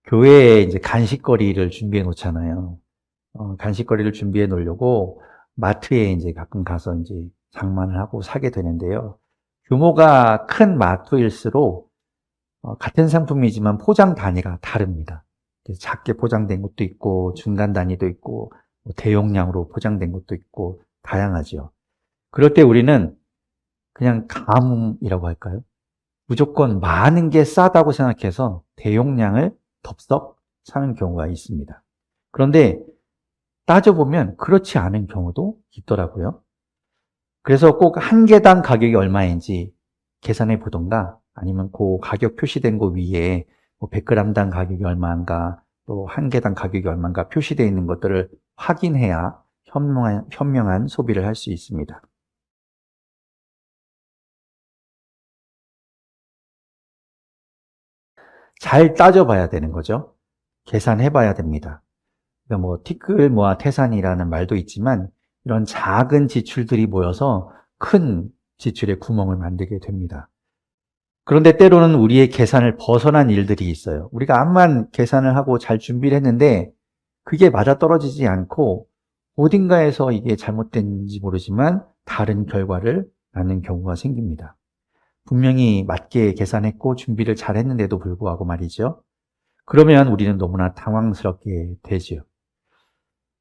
교회에 이제 간식거리를 준비해 놓잖아요. 간식거리를 준비해 놓으려고 마트에 이제 가끔 가서 이제 장만을 하고 사게 되는데요. 규모가 큰 마트일수록 같은 상품이지만 포장 단위가 다릅니다. 그래서 작게 포장된 것도 있고 중간 단위도 있고 뭐 대용량으로 포장된 것도 있고 다양하죠. 그럴 때 우리는 그냥 감이라고 할까요? 무조건 많은 게 싸다고 생각해서 대용량을 덥석 사는 경우가 있습니다. 그런데 따져보면 그렇지 않은 경우도 있더라고요. 그래서 꼭 한 개당 가격이 얼마인지 계산해 보던가 아니면 그 가격 표시된 거 위에 뭐 100g당 가격이 얼마인가 또 한 개당 가격이 얼마인가 표시되어 있는 것들을 확인해야 현명한 소비를 할 수 있습니다. 잘 따져봐야 되는 거죠. 계산해봐야 됩니다. 그러니까 뭐 티끌 모아 태산이라는 말도 있지만 이런 작은 지출들이 모여서 큰 지출의 구멍을 만들게 됩니다. 그런데 때로는 우리의 계산을 벗어난 일들이 있어요. 우리가 암만 계산을 하고 잘 준비를 했는데 그게 맞아떨어지지 않고 어딘가에서 이게 잘못된지 모르지만 다른 결과를 낳는 경우가 생깁니다. 분명히 맞게 계산했고 준비를 잘 했는데도 불구하고 말이죠. 그러면 우리는 너무나 당황스럽게 되지요.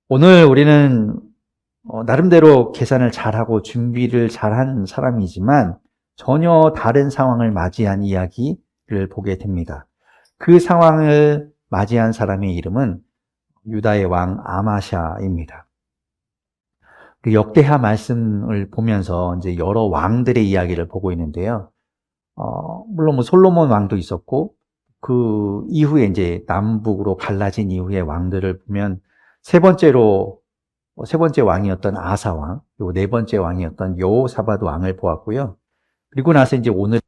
오늘 우리는 나름대로 계산을 잘하고 준비를 잘한 사람이지만 전혀 다른 상황을 맞이한 이야기를 보게 됩니다. 그 상황을 맞이한 사람의 이름은 유다의 왕 아마샤입니다. 그 역대하 말씀을 보면서 이제 여러 왕들의 이야기를 보고 있는데요. 물론 뭐 솔로몬 왕도 있었고 그 이후에 이제 남북으로 갈라진 이후의 왕들을 보면 세 번째 왕이었던 아사 왕, 그리고 네 번째 왕이었던 여호사밧 왕을 보았고요. 그리고 나서 이제 오늘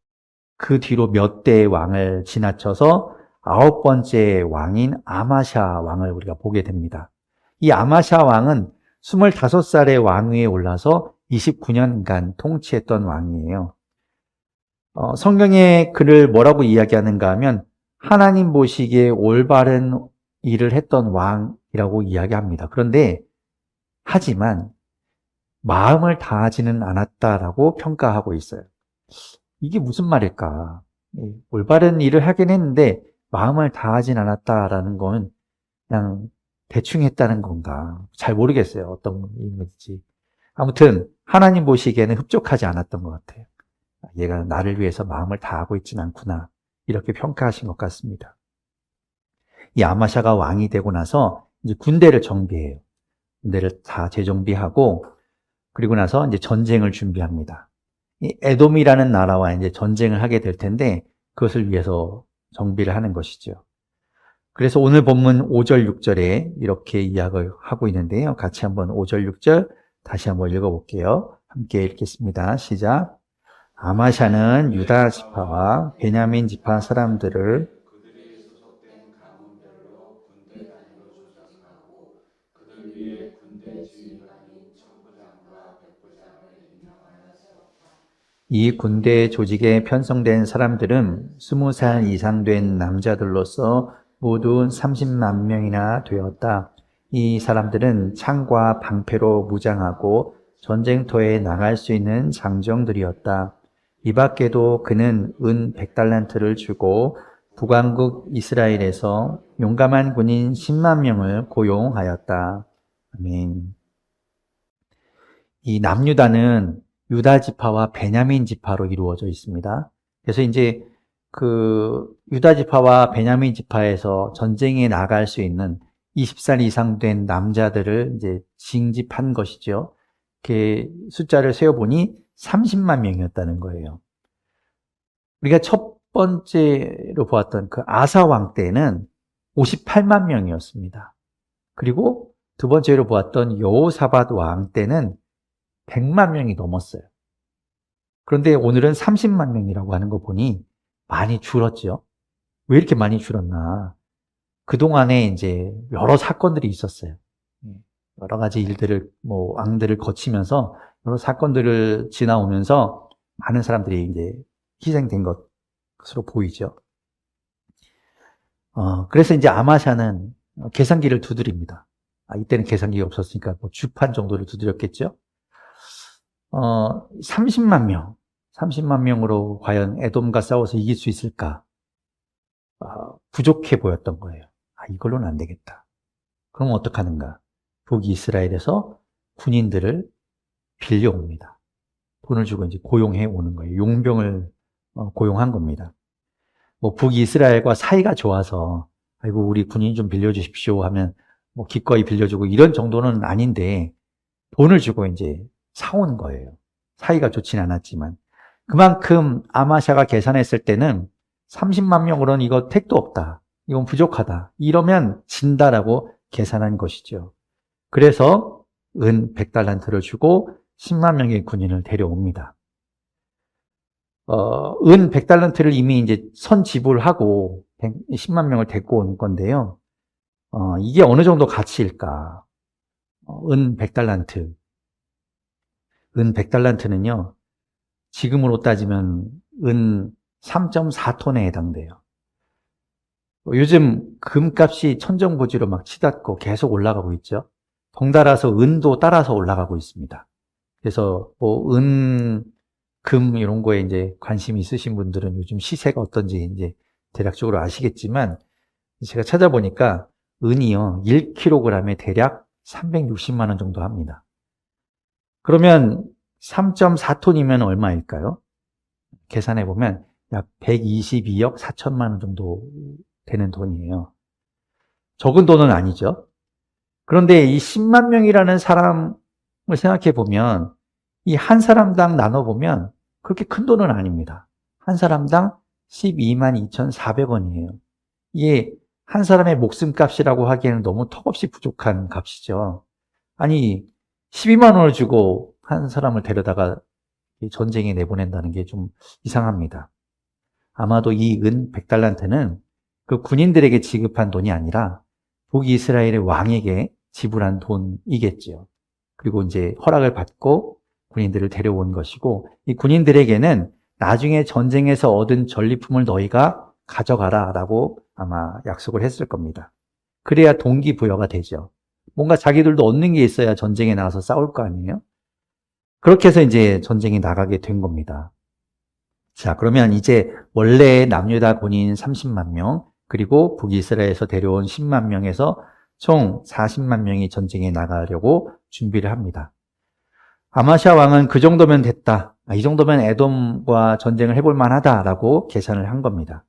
그 뒤로 몇 대의 왕을 지나쳐서 아홉 번째 왕인 아마샤 왕을 우리가 보게 됩니다. 이 아마샤 왕은 25살의 왕위에 올라서 29년간 통치했던 왕이에요. 성경에 그를 뭐라고 이야기하는가 하면 하나님 보시기에 올바른 일을 했던 왕이라고 이야기합니다. 그런데 하지만 마음을 다하지는 않았다라고 평가하고 있어요. 이게 무슨 말일까? 올바른 일을 하긴 했는데 마음을 다하진 않았다라는 건 그냥 대충 했다는 건가? 잘 모르겠어요. 어떤 의미인지. 아무튼 하나님 보시기에는 흡족하지 않았던 것 같아요. 얘가 나를 위해서 마음을 다하고 있진 않구나. 이렇게 평가하신 것 같습니다. 이 아마샤가 왕이 되고 나서 이제 군대를 정비해요. 군대를 다 재정비하고 그리고 나서 이제 전쟁을 준비합니다. 이 에돔이라는 나라와 이제 전쟁을 하게 될 텐데 그것을 위해서 정비를 하는 것이죠. 그래서 오늘 본문 5절, 6절에 이렇게 이야기를 하고 있는데요. 같이 한번 5절, 6절 다시 한번 읽어볼게요. 함께 읽겠습니다. 시작. 아마샤는 유다 지파와 베냐민 지파 사람들을 그들이 소속된 가문별로 군대 단위로 조직하고 그들 위에 군대 지휘관인 천부장과 백부장을 임명하여 세웠다. 이 군대 조직에 편성된 사람들은 20살 이상 된 남자들로서 모두 30만 명이나 되었다. 이 사람들은 창과 방패로 무장하고 전쟁터에 나갈 수 있는 장정들이었다. 이 밖에도 그는 은 100달란트를 주고 북왕국 이스라엘에서 용감한 군인 10만 명을 고용하였다. 아멘. 이 남유다는 유다 지파와 베냐민 지파로 이루어져 있습니다. 그래서 이제 그 유다 지파와 베냐민 지파에서 전쟁에 나갈 수 있는 20살 이상 된 남자들을 이제 징집한 것이죠. 이렇게 숫자를 세어보니 30만 명이었다는 거예요. 우리가 첫 번째로 보았던 그 아사 왕 때는 58만 명이었습니다. 그리고 두 번째로 보았던 여호사밧 왕 때는 100만 명이 넘었어요. 그런데 오늘은 30만 명이라고 하는 거 보니 많이 줄었죠. 왜 이렇게 많이 줄었나? 그동안에 이제 여러 사건들이 있었어요. 여러 가지 일들을, 왕들을 거치면서 여러 사건들을 지나오면서 많은 사람들이 이제 희생된 것으로 보이죠. 그래서 이제 아마샤는 계산기를 두드립니다. 이때는 계산기가 없었으니까 뭐 주판 정도를 두드렸겠죠. 30만 명, 30만 명으로 과연 에돔과 싸워서 이길 수 있을까? 부족해 보였던 거예요. 이걸로는 안 되겠다. 그럼 어떡하는가? 북이스라엘에서 군인들을 빌려옵니다. 돈을 주고 이제 고용해 오는 거예요. 용병을 고용한 겁니다. 뭐 북이스라엘과 사이가 좋아서 아이고 우리 군인 좀 빌려주십시오 하면 뭐 기꺼이 빌려주고 이런 정도는 아닌데 돈을 주고 이제 사온 거예요. 사이가 좋진 않았지만 그만큼 아마샤가 계산했을 때는 30만 명으로는 이거 택도 없다. 이건 부족하다. 이러면 진다라고 계산한 것이죠. 그래서 은 100달란트를 주고 10만 명의 군인을 데려옵니다. 은 100달란트를 이미 이제 선 지불하고 10만 명을 데리고 온 건데요. 이게 어느 정도 가치일까? 은 100달란트. 은 100달란트는요, 지금으로 따지면 은 3.4톤에 해당돼요. 요즘 금값이 천정부지로 막 치닫고 계속 올라가고 있죠. 덩달아서 은도 따라서 올라가고 있습니다. 그래서 뭐 은, 금 이런 거에 이제 관심이 있으신 분들은 요즘 시세가 어떤지 이제 대략적으로 아시겠지만 제가 찾아보니까 은이요 1kg에 대략 360만 원 정도 합니다. 그러면 3.4톤이면 얼마일까요? 계산해 보면 약 122억 4천만 원 정도 되는 돈이에요. 적은 돈은 아니죠. 그런데 이 10만 명이라는 사람을 생각해 보면 이 한 사람당 나눠보면 그렇게 큰 돈은 아닙니다. 한 사람당 12만 2,400원이에요. 이게 한 사람의 목숨값이라고 하기에는 너무 턱없이 부족한 값이죠. 아니 12만 원을 주고 한 사람을 데려다가 전쟁에 내보낸다는 게 좀 이상합니다. 아마도 이 은 100달란트는 그 군인들에게 지급한 돈이 아니라 북이스라엘의 왕에게 지불한 돈이겠죠. 그리고 이제 허락을 받고 군인들을 데려온 것이고 이 군인들에게는 나중에 전쟁에서 얻은 전리품을 너희가 가져가라 라고 아마 약속을 했을 겁니다. 그래야 동기부여가 되죠. 뭔가 자기들도 얻는 게 있어야 전쟁에 나가서 싸울 거 아니에요? 그렇게 해서 이제 전쟁에 나가게 된 겁니다. 자, 그러면 이제 원래 남유다 군인 30만 명, 그리고 북이스라엘에서 데려온 10만 명에서 총 40만 명이 전쟁에 나가려고 준비를 합니다. 아마샤 왕은 그 정도면 됐다. 이 정도면 에돔과 전쟁을 해볼 만하다라고 계산을 한 겁니다.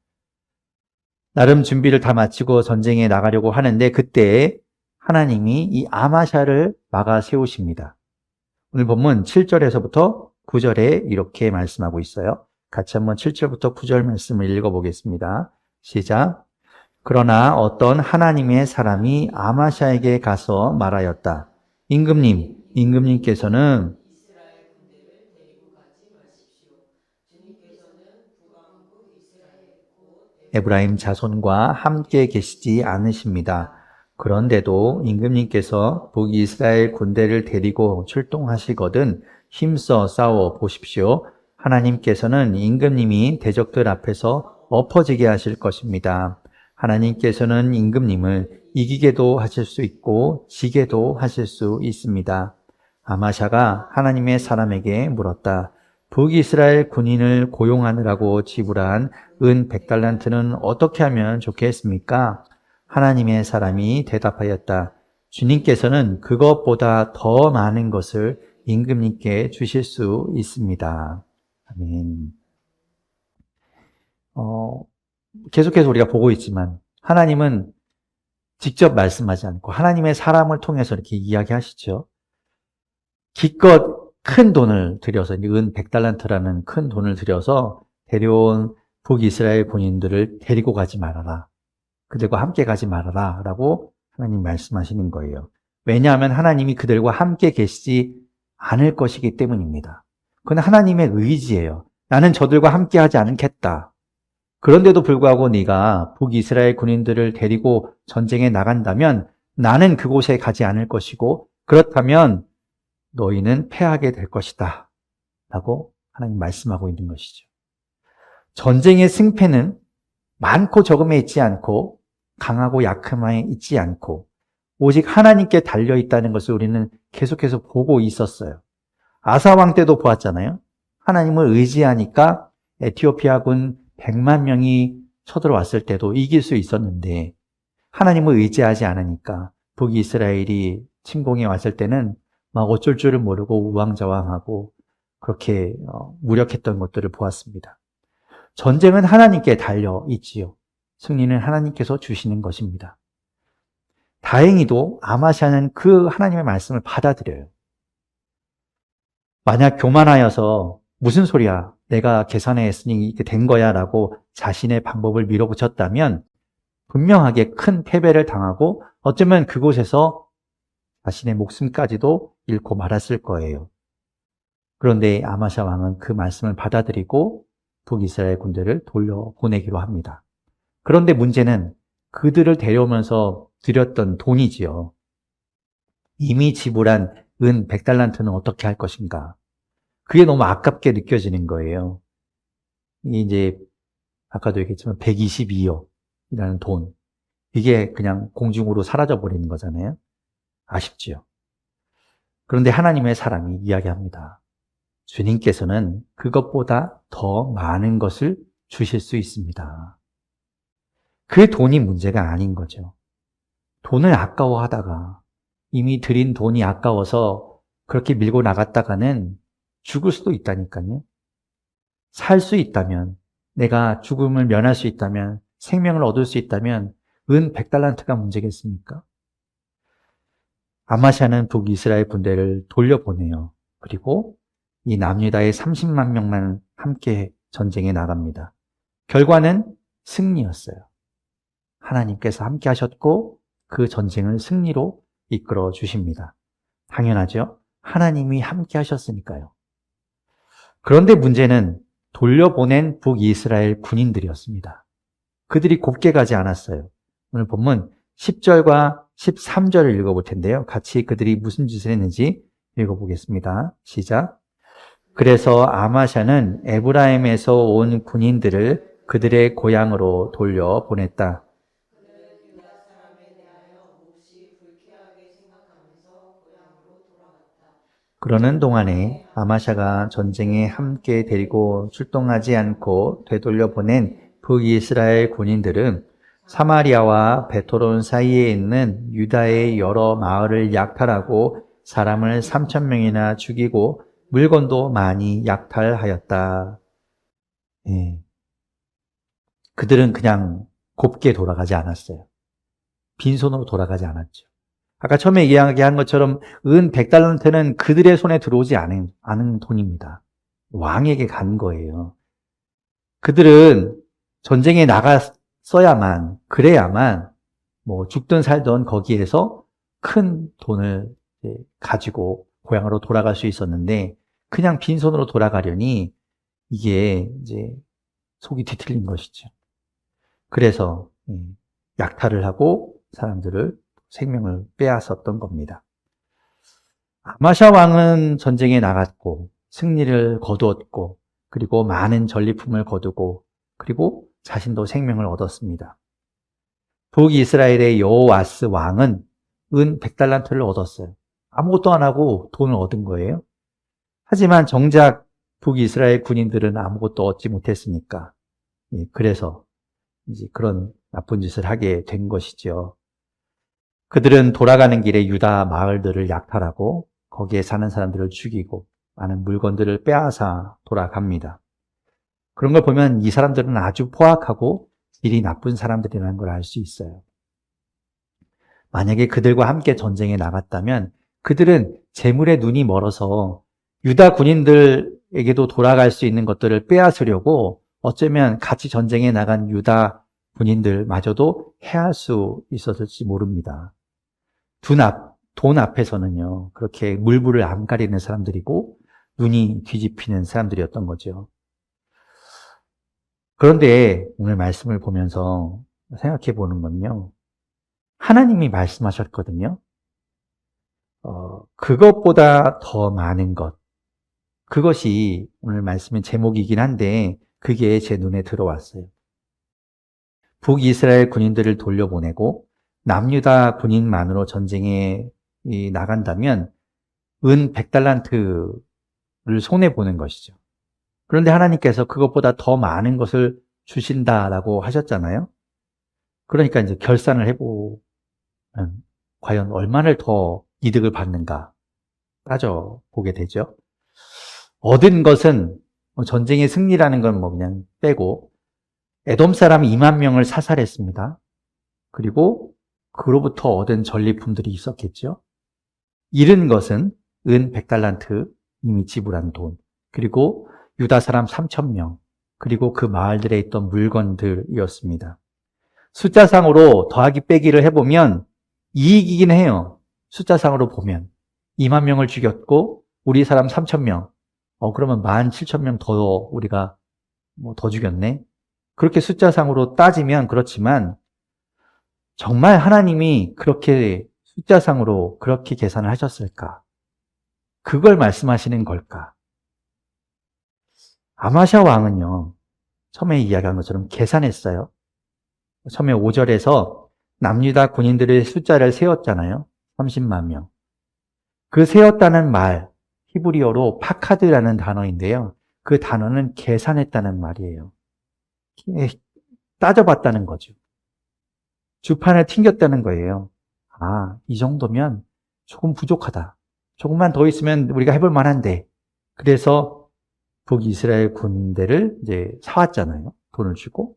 나름 준비를 다 마치고 전쟁에 나가려고 하는데 그때 하나님이 이 아마샤를 막아 세우십니다. 오늘 본문 7절에서부터 9절에 이렇게 말씀하고 있어요. 같이 한번 7절부터 9절 말씀을 읽어보겠습니다. 시작. 그러나 어떤 하나님의 사람이 아마샤에게 가서 말하였다. 임금님께서는 이스라엘 군대를 데리고 가지 마십시오. 주님께서는 북왕국 이스라엘 곧 에브라임 자손과 함께 계시지 않으십니다. 그런데도 임금님께서 북이스라엘 군대를 데리고 출동하시거든 힘써 싸워 보십시오. 하나님께서는 임금님이 대적들 앞에서 엎어지게 하실 것입니다. 하나님께서는 임금님을 이기게도 하실 수 있고 지게도 하실 수 있습니다. 아마샤가 하나님의 사람에게 물었다. 북이스라엘 군인을 고용하느라고 지불한 은 100달란트는 어떻게 하면 좋겠습니까? 하나님의 사람이 대답하였다. 주님께서는 그것보다 더 많은 것을 임금님께 주실 수 있습니다. 아멘. 계속해서 우리가 보고 있지만 하나님은 직접 말씀하지 않고 하나님의 사람을 통해서 이렇게 이야기하시죠. 기껏 큰 돈을 들여서 은 100달란트라는 큰 돈을 들여서 데려온 북이스라엘 군인들을 데리고 가지 말아라. 그들과 함께 가지 말아라 라고 하나님 말씀하시는 거예요. 왜냐하면 하나님이 그들과 함께 계시지 않을 것이기 때문입니다. 그건 하나님의 의지예요. 나는 저들과 함께 하지 않겠다. 그런데도 불구하고 네가 북이스라엘 군인들을 데리고 전쟁에 나간다면 나는 그곳에 가지 않을 것이고 그렇다면 너희는 패하게 될 것이다 라고 하나님 말씀하고 있는 것이죠. 전쟁의 승패는 많고 적음에 있지 않고 강하고 약함에 있지 않고 오직 하나님께 달려 있다는 것을 우리는 계속해서 보고 있었어요. 아사 왕 때도 보았잖아요. 하나님을 의지하니까 에티오피아군 100만 명이 쳐들어왔을 때도 이길 수 있었는데 하나님을 의지하지 않으니까 북이스라엘이 침공해 왔을 때는 막 어쩔 줄을 모르고 우왕좌왕하고 그렇게 무력했던 것들을 보았습니다. 전쟁은 하나님께 달려 있지요. 승리는 하나님께서 주시는 것입니다. 다행히도 아마샤는 그 하나님의 말씀을 받아들여요. 만약 교만하여서 무슨 소리야, 내가 계산했으니 이렇게 된 거야 라고 자신의 방법을 밀어붙였다면 분명하게 큰 패배를 당하고 어쩌면 그곳에서 자신의 목숨까지도 잃고 말았을 거예요. 그런데 아마샤 왕은 그 말씀을 받아들이고 북이스라엘 군대를 돌려보내기로 합니다. 그런데 문제는 그들을 데려오면서 들였던 돈이지요. 이미 지불한 은 100달란트는 어떻게 할 것인가? 그게 너무 아깝게 느껴지는 거예요. 이제 아까도 얘기했지만 122억이라는 돈. 이게 그냥 공중으로 사라져 버리는 거잖아요. 아쉽지요. 그런데 하나님의 사람이 이야기합니다. 주님께서는 그것보다 더 많은 것을 주실 수 있습니다. 그 돈이 문제가 아닌 거죠. 돈을 아까워하다가 이미 들인 돈이 아까워서 그렇게 밀고 나갔다가는 죽을 수도 있다니까요. 살 수 있다면, 내가 죽음을 면할 수 있다면, 생명을 얻을 수 있다면 은 100달란트가 문제겠습니까? 아마샤는 북이스라엘 군대를 돌려보내요. 그리고 이 남유다의 30만 명만 함께 전쟁에 나갑니다. 결과는 승리였어요. 하나님께서 함께 하셨고 그 전쟁을 승리로 이끌어 주십니다. 당연하죠. 하나님이 함께 하셨으니까요. 그런데 문제는 돌려보낸 북이스라엘 군인들이었습니다. 그들이 곱게 가지 않았어요. 오늘 본문 10절과 13절을 읽어볼 텐데요. 같이 그들이 무슨 짓을 했는지 읽어보겠습니다. 시작. 그래서 아마샤는 에브라임에서 온 군인들을 그들의 고향으로 돌려보냈다. 그는 유다 사람에 대하여 몹시 불쾌하게 생각하면서 고향으로 돌아갔다. 그러는 동안에 아마샤가 전쟁에 함께 데리고 출동하지 않고 되돌려 보낸 북이스라엘 군인들은 사마리아와 베토론 사이에 있는 유다의 여러 마을을 약탈하고 사람을 3,000명이나 죽이고 물건도 많이 약탈하였다. 예. 그들은 그냥 곱게 돌아가지 않았어요. 빈손으로 돌아가지 않았죠. 아까 처음에 이야기한 것처럼 은 100달란트는 그들의 손에 들어오지 않은 돈입니다. 왕에게 간 거예요. 그들은 전쟁에 나갔어야만, 그래야만 뭐 죽든 살든 거기에서 큰 돈을 가지고 고향으로 돌아갈 수 있었는데 그냥 빈손으로 돌아가려니 이게 이제 속이 뒤틀린 것이죠. 그래서 약탈을 하고 사람들을 생명을 빼앗았던 겁니다. 아마샤 왕은 전쟁에 나갔고 승리를 거두었고 그리고 많은 전리품을 거두고 그리고 자신도 생명을 얻었습니다. 북이스라엘의 여호와스 왕은 은 100달란트를 얻었어요. 아무것도 안 하고 돈을 얻은 거예요. 하지만 정작 북이스라엘 군인들은 아무것도 얻지 못했으니까 그래서 이제 그런 나쁜 짓을 하게 된 것이죠. 그들은 돌아가는 길에 유다 마을들을 약탈하고 거기에 사는 사람들을 죽이고 많은 물건들을 빼앗아 돌아갑니다. 그런 걸 보면 이 사람들은 아주 포악하고 질이 나쁜 사람들이라는 걸 알 수 있어요. 만약에 그들과 함께 전쟁에 나갔다면 그들은 재물에 눈이 멀어서 유다 군인들에게도 돌아갈 수 있는 것들을 빼앗으려고 어쩌면 같이 전쟁에 나간 유다 군인들마저도 해할 수 있었을지 모릅니다. 돈 앞에서는요, 그렇게 물불을 안 가리는 사람들이고 눈이 뒤집히는 사람들이었던 거죠. 그런데 오늘 말씀을 보면서 생각해 보는 건요, 하나님이 말씀하셨거든요. 그것보다 더 많은 것. 그것이 오늘 말씀의 제목이긴 한데 그게 제 눈에 들어왔어요. 북이스라엘 군인들을 돌려보내고 남유다 군인만으로 전쟁에 나간다면 은 100달란트를 손해보는 것이죠. 그런데 하나님께서 그것보다 더 많은 것을 주신다라고 하셨잖아요. 그러니까 이제 결산을 해보면 과연 얼마를 더 이득을 받는가 따져보게 되죠. 얻은 것은 전쟁의 승리라는 건 뭐 그냥 빼고 에돔 사람 2만 명을 사살했습니다. 그리고 그로부터 얻은 전리품들이 있었겠죠. 잃은 것은 은 100달란트 이미 지불한 돈, 그리고 유다 사람 3,000명, 그리고 그 마을들에 있던 물건들이었습니다. 숫자상으로 더하기 빼기를 해보면 이익이긴 해요. 숫자상으로 보면 2만 명을 죽였고 우리 사람 3,000명, 그러면 17,000명 더 우리가 더 죽였네. 그렇게 숫자상으로 따지면 그렇지만 정말 하나님이 그렇게 숫자상으로 그렇게 계산을 하셨을까? 그걸 말씀하시는 걸까? 아마샤 왕은요, 처음에 이야기한 것처럼 계산했어요. 처음에 5절에서 남유다 군인들의 숫자를 세웠잖아요. 30만 명. 그 세웠다는 말, 히브리어로 파카드라는 단어인데요. 그 단어는 계산했다는 말이에요. 따져봤다는 거죠. 주판을 튕겼다는 거예요. 이 정도면 조금 부족하다. 조금만 더 있으면 우리가 해볼 만한데. 그래서 북이스라엘 군대를 이제 사왔잖아요. 돈을 주고.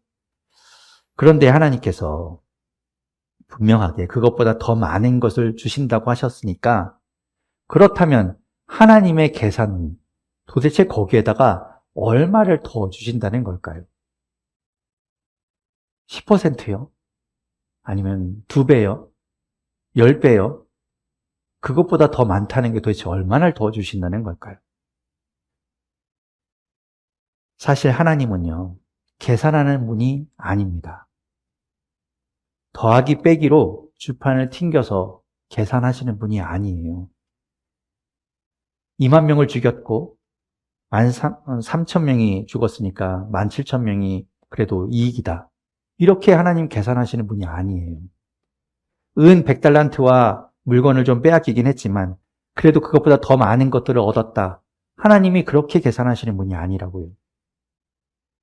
그런데 하나님께서 분명하게 그것보다 더 많은 것을 주신다고 하셨으니까 그렇다면 하나님의 계산은 도대체 거기에다가 얼마를 더 주신다는 걸까요? 10%요? 아니면 2배요? 10배요? 그것보다 더 많다는 게 도대체 얼마나 더 주신다는 걸까요? 사실 하나님은요, 계산하는 분이 아닙니다. 더하기 빼기로 주판을 튕겨서 계산하시는 분이 아니에요. 2만 명을 죽였고 13,000명이 죽었으니까 17,000명이 그래도 이익이다. 이렇게 하나님 계산하시는 분이 아니에요. 은 100달란트와 물건을 좀 빼앗기긴 했지만 그래도 그것보다 더 많은 것들을 얻었다. 하나님이 그렇게 계산하시는 분이 아니라고요.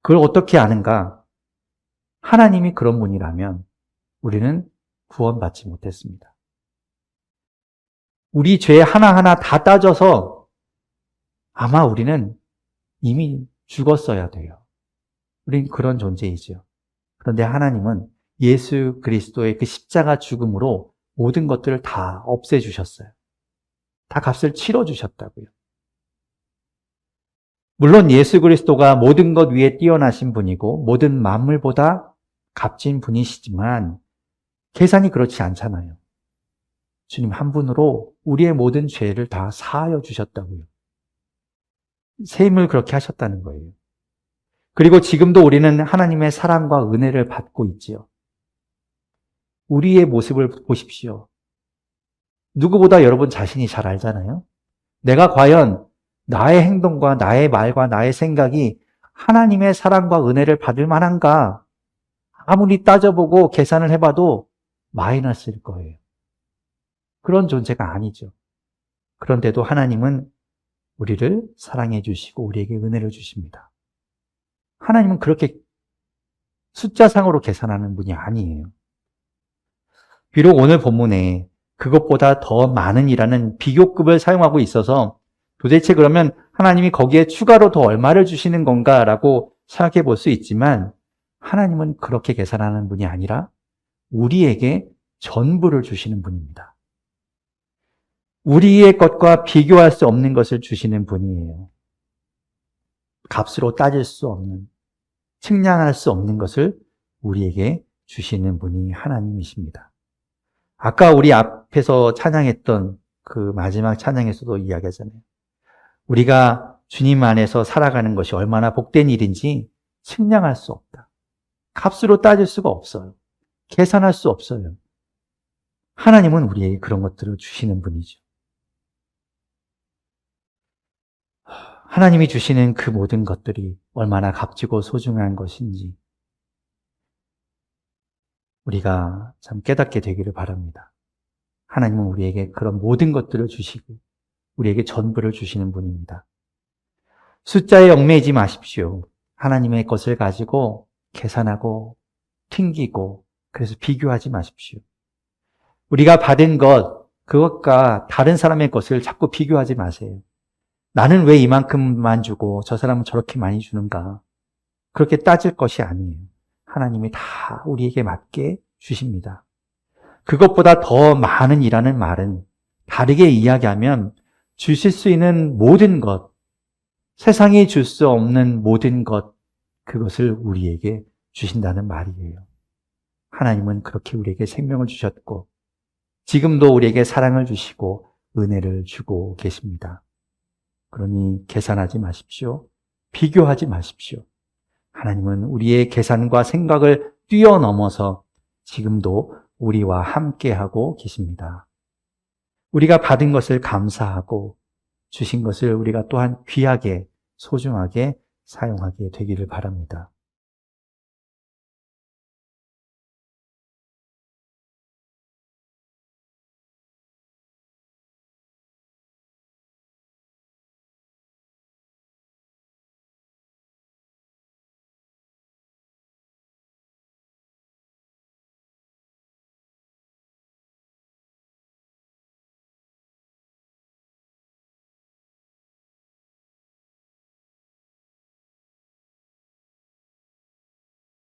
그걸 어떻게 아는가? 하나님이 그런 분이라면 우리는 구원받지 못했습니다. 우리 죄 하나하나 다 따져서 아마 우리는 이미 죽었어야 돼요. 우린 그런 존재이죠. 그런데 하나님은 예수 그리스도의 그 십자가 죽음으로 모든 것들을 다 없애주셨어요. 다 값을 치러주셨다고요. 물론 예수 그리스도가 모든 것 위에 뛰어나신 분이고 모든 만물보다 값진 분이시지만 계산이 그렇지 않잖아요. 주님 한 분으로 우리의 모든 죄를 다 사하여 주셨다고요. 세임을 그렇게 하셨다는 거예요. 그리고 지금도 우리는 하나님의 사랑과 은혜를 받고 있지요. 우리의 모습을 보십시오. 누구보다 여러분 자신이 잘 알잖아요. 내가 과연 나의 행동과 나의 말과 나의 생각이 하나님의 사랑과 은혜를 받을 만한가? 아무리 따져보고 계산을 해봐도 마이너스일 거예요. 그런 존재가 아니죠. 그런데도 하나님은 우리를 사랑해 주시고 우리에게 은혜를 주십니다. 하나님은 그렇게 숫자상으로 계산하는 분이 아니에요. 비록 오늘 본문에 그것보다 더 많은이라는 비교급을 사용하고 있어서 도대체 그러면 하나님이 거기에 추가로 더 얼마를 주시는 건가라고 생각해 볼 수 있지만 하나님은 그렇게 계산하는 분이 아니라 우리에게 전부를 주시는 분입니다. 우리의 것과 비교할 수 없는 것을 주시는 분이에요. 값으로 따질 수 없는, 측량할 수 없는 것을 우리에게 주시는 분이 하나님이십니다. 아까 우리 앞에서 찬양했던 그 마지막 찬양에서도 이야기하잖아요. 우리가 주님 안에서 살아가는 것이 얼마나 복된 일인지 측량할 수 없다. 값으로 따질 수가 없어요. 계산할 수 없어요. 하나님은 우리에게 그런 것들을 주시는 분이죠. 하나님이 주시는 그 모든 것들이 얼마나 값지고 소중한 것인지 우리가 참 깨닫게 되기를 바랍니다. 하나님은 우리에게 그런 모든 것들을 주시고 우리에게 전부를 주시는 분입니다. 숫자에 얽매이지 마십시오. 하나님의 것을 가지고 계산하고 튕기고 그래서 비교하지 마십시오. 우리가 받은 것, 그것과 다른 사람의 것을 자꾸 비교하지 마세요. 나는 왜 이만큼만 주고 저 사람은 저렇게 많이 주는가? 그렇게 따질 것이 아니에요. 하나님이 다 우리에게 맞게 주십니다. 그것보다 더 많은 이라는 말은 다르게 이야기하면 주실 수 있는 모든 것, 세상이 줄 수 없는 모든 것, 그것을 우리에게 주신다는 말이에요. 하나님은 그렇게 우리에게 생명을 주셨고 지금도 우리에게 사랑을 주시고 은혜를 주고 계십니다. 그러니 계산하지 마십시오. 비교하지 마십시오. 하나님은 우리의 계산과 생각을 뛰어넘어서 지금도 우리와 함께하고 계십니다. 우리가 받은 것을 감사하고 주신 것을 우리가 또한 귀하게 소중하게 사용하게 되기를 바랍니다.